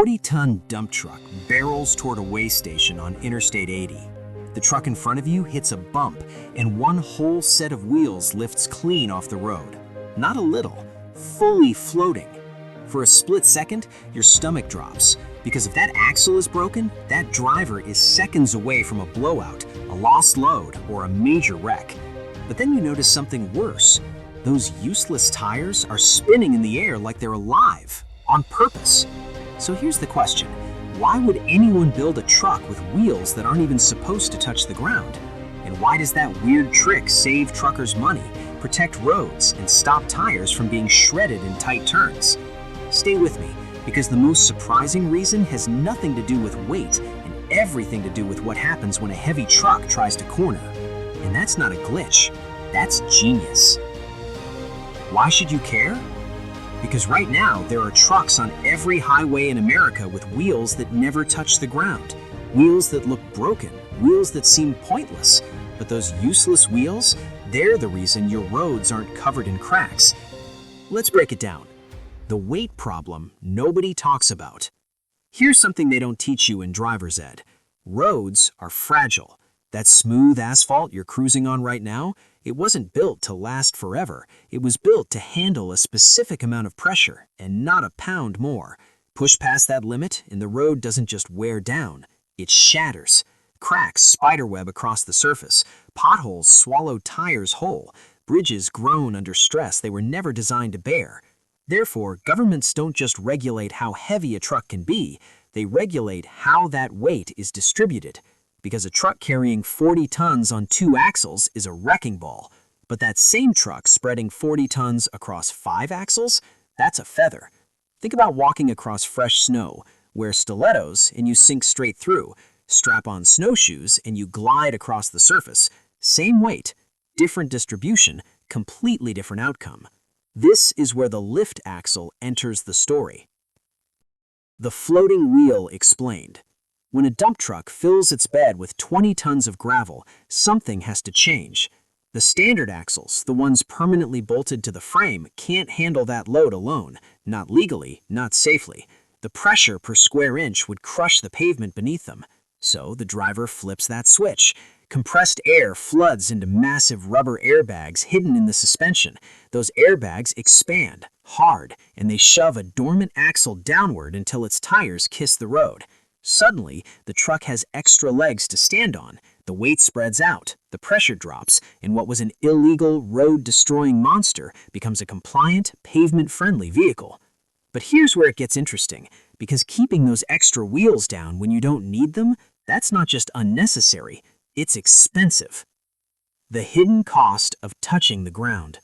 40-ton dump truck barrels toward a way station on Interstate 80. The truck in front of you hits a bump, and one whole set of wheels lifts clean off the road. Not a little, fully floating. For a split second, your stomach drops, because if that axle is broken, that driver is seconds away from a blowout, a lost load, or a major wreck. But then you notice something worse. Those useless tires are spinning in the air like they're alive, on purpose. So here's the question. Why would anyone build a truck with wheels that aren't even supposed to touch the ground? And why does that weird trick save truckers money, protect roads, and stop tires from being shredded in tight turns? Stay with me, because the most surprising reason has nothing to do with weight and everything to do with what happens when a heavy truck tries to corner. And that's not a glitch, that's genius. Why should you care? Because right now, there are trucks on every highway in America with wheels that never touch the ground. Wheels that look broken, wheels that seem pointless. But those useless wheels, they're the reason your roads aren't covered in cracks. Let's break it down. The weight problem nobody talks about. Here's something they don't teach you in driver's ed. Roads are fragile. That smooth asphalt you're cruising on right now, it wasn't built to last forever. It was built to handle a specific amount of pressure and not a pound more. Push past that limit and the road doesn't just wear down, it shatters. Cracks spiderweb across the surface. Potholes swallow tires whole. Bridges groan under stress they were never designed to bear. Therefore, governments don't just regulate how heavy a truck can be, they regulate how that weight is distributed. Because a truck carrying 40 tons on 2 axles is a wrecking ball. But that same truck spreading 40 tons across 5 axles, that's a feather. Think about walking across fresh snow. Wear stilettos and you sink straight through. Strap on snowshoes and you glide across the surface. Same weight, different distribution, completely different outcome. This is where the lift axle enters the story. The floating wheel explained. When a dump truck fills its bed with 20 tons of gravel, something has to change. The standard axles, the ones permanently bolted to the frame, can't handle that load alone. Not legally, not safely. The pressure per square inch would crush the pavement beneath them. So the driver flips that switch. Compressed air floods into massive rubber airbags hidden in the suspension. Those airbags expand, hard, and they shove a dormant axle downward until its tires kiss the road. Suddenly, the truck has extra legs to stand on. The weight spreads out, the pressure drops, and what was an illegal, road-destroying monster becomes a compliant, pavement-friendly vehicle. But here's where it gets interesting, because keeping those extra wheels down when you don't need them, that's not just unnecessary, it's expensive. The hidden cost of touching the ground.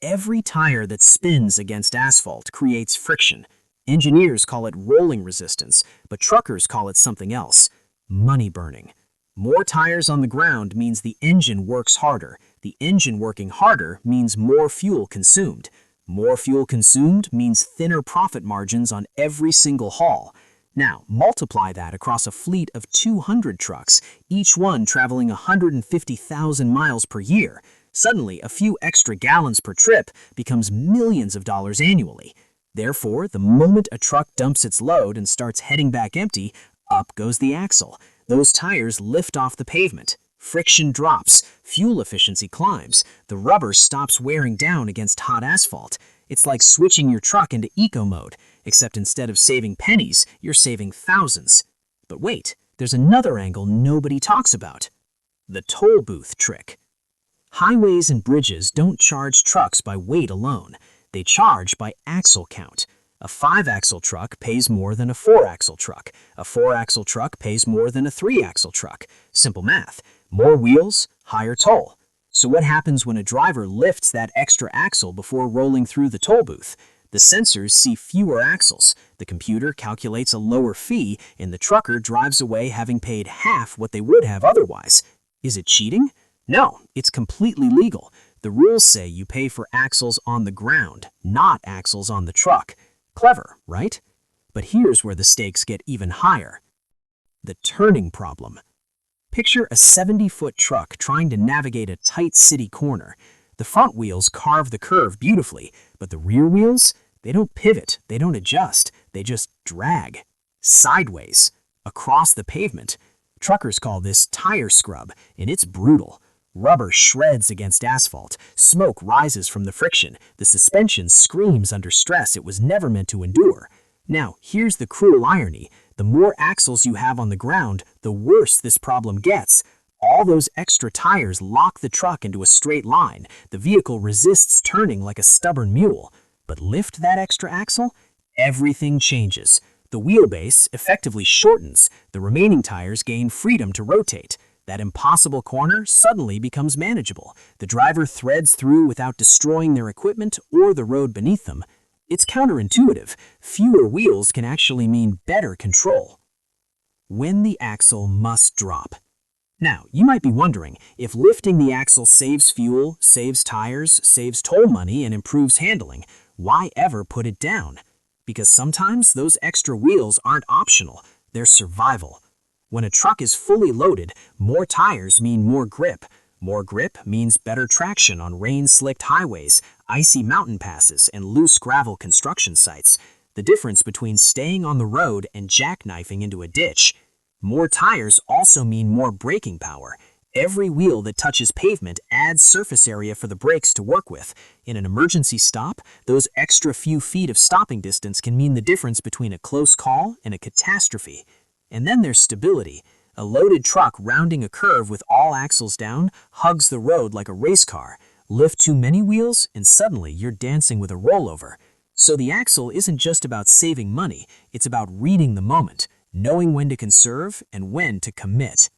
Every tire that spins against asphalt creates friction. Engineers call it rolling resistance, but truckers call it something else, money burning. More tires on the ground means the engine works harder. The engine working harder means more fuel consumed. More fuel consumed means thinner profit margins on every single haul. Now, multiply that across a fleet of 200 trucks, each one traveling 150,000 miles per year. Suddenly, a few extra gallons per trip becomes millions of dollars annually. Therefore, the moment a truck dumps its load and starts heading back empty, up goes the axle. Those tires lift off the pavement. Friction drops. Fuel efficiency climbs. The rubber stops wearing down against hot asphalt. It's like switching your truck into eco mode, except instead of saving pennies, you're saving thousands. But wait, there's another angle nobody talks about. The toll booth trick. Highways and bridges don't charge trucks by weight alone. They charge by axle count. A 5-axle truck pays more than a 4-axle truck. A 4-axle truck pays more than a 3-axle truck. Simple math. More wheels, higher toll. So what happens when a driver lifts that extra axle before rolling through the toll booth? The sensors see fewer axles. The computer calculates a lower fee, and the trucker drives away having paid half what they would have otherwise. Is it cheating? No, it's completely legal. The rules say you pay for axles on the ground, not axles on the truck. Clever, right? But here's where the stakes get even higher. The turning problem. Picture a 70-foot truck trying to navigate a tight city corner. The front wheels carve the curve beautifully, but the rear wheels, they don't pivot, they don't adjust, they just drag. sideways, across the pavement. Truckers call this tire scrub, and it's brutal. Rubber shreds against asphalt, smoke rises from the friction, the suspension screams under stress it was never meant to endure. Now, here's the cruel irony. The more axles you have on the ground, the worse this problem gets. All those extra tires lock the truck into a straight line. The vehicle resists turning like a stubborn mule. But lift that extra axle, everything changes. The wheelbase effectively shortens. The remaining tires gain freedom to rotate. That impossible corner suddenly becomes manageable. The driver threads through without destroying their equipment or the road beneath them. It's counterintuitive. Fewer wheels can actually mean better control. When the axle must drop. Now, you might be wondering, if lifting the axle saves fuel, saves tires, saves toll money, and improves handling, why ever put it down? Because sometimes those extra wheels aren't optional, they're survival. When a truck is fully loaded, more tires mean more grip. More grip means better traction on rain-slicked highways, icy mountain passes, and loose gravel construction sites. The difference between staying on the road and jackknifing into a ditch. More tires also mean more braking power. Every wheel that touches pavement adds surface area for the brakes to work with. In an emergency stop, those extra few feet of stopping distance can mean the difference between a close call and a catastrophe. And then there's stability. A loaded truck rounding a curve with all axles down hugs the road like a race car. Lift too many wheels and suddenly you're dancing with a rollover. So the axle isn't just about saving money, it's about reading the moment, knowing when to conserve and when to commit.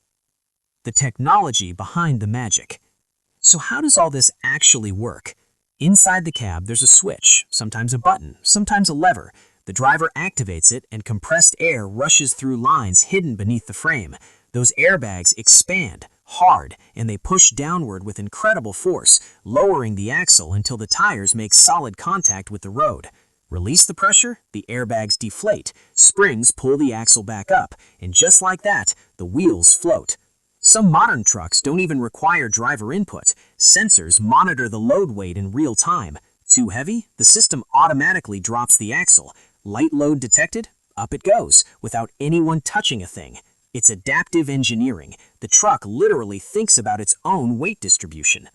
The technology behind the magic. So how does all this actually work? Inside the cab there's a switch, sometimes a button, sometimes a lever. The driver activates it and compressed air rushes through lines hidden beneath the frame. Those airbags expand, hard, and they push downward with incredible force, lowering the axle until the tires make solid contact with the road. Release the pressure, the airbags deflate, springs pull the axle back up, and just like that, the wheels float. Some modern trucks don't even require driver input. Sensors monitor the load weight in real time. Too heavy? The system automatically drops the axle. Light load detected? Up it goes, without anyone touching a thing. It's adaptive engineering. The truck literally thinks about its own weight distribution.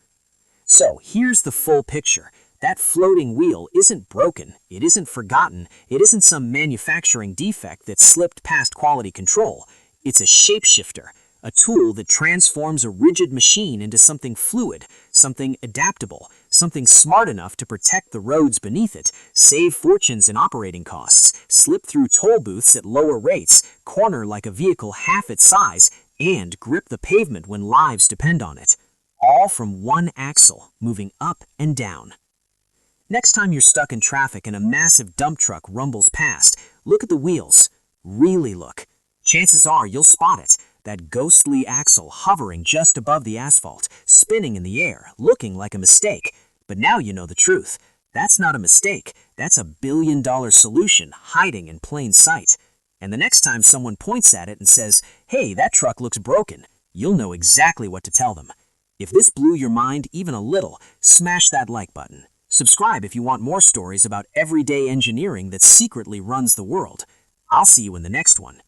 So here's the full picture. That floating wheel isn't broken, it isn't forgotten, it isn't some manufacturing defect that slipped past quality control. It's a shapeshifter, a tool that transforms a rigid machine into something fluid, something adaptable, something smart enough to protect the roads beneath it, save fortunes in operating costs, slip through toll booths at lower rates, corner like a vehicle half its size, and grip the pavement when lives depend on it. All from one axle, moving up and down. Next time you're stuck in traffic and a massive dump truck rumbles past, look at the wheels. Really look. Chances are you'll spot it. That ghostly axle hovering just above the asphalt, spinning in the air, looking like a mistake. But now you know the truth. That's not a mistake. That's a billion-dollar solution hiding in plain sight. And the next time someone points at it and says, "Hey, that truck looks broken," you'll know exactly what to tell them. If this blew your mind even a little, smash that like button. Subscribe if you want more stories about everyday engineering that secretly runs the world. I'll see you in the next one.